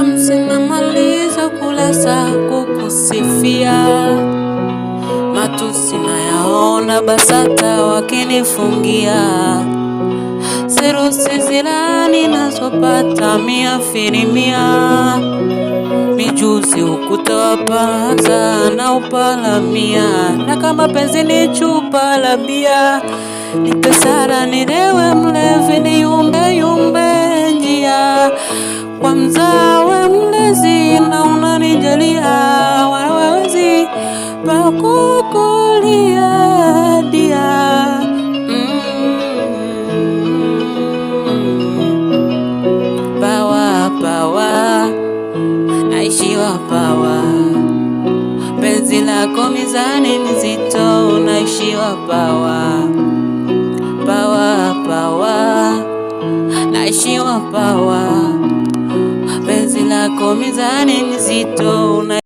mzima maliza kula saa kukusifia. Matusi nayaona BASATA wakinifungia. Serusi zilani nazopata 100%. Mijuzi ukuta wa paza na upalamia. Na kama penzi ni chupa la bia, nipe sara nilewe mlevi niyumbe yumbe njia. Kwa mzawe mlezi na unanijalia, wawezi pakukulia dia. Pawa naishiwa pawa, penzi lako mizani nzito, naishiwa pawa. Naishiwa pawa, penzi lako mizani nzito.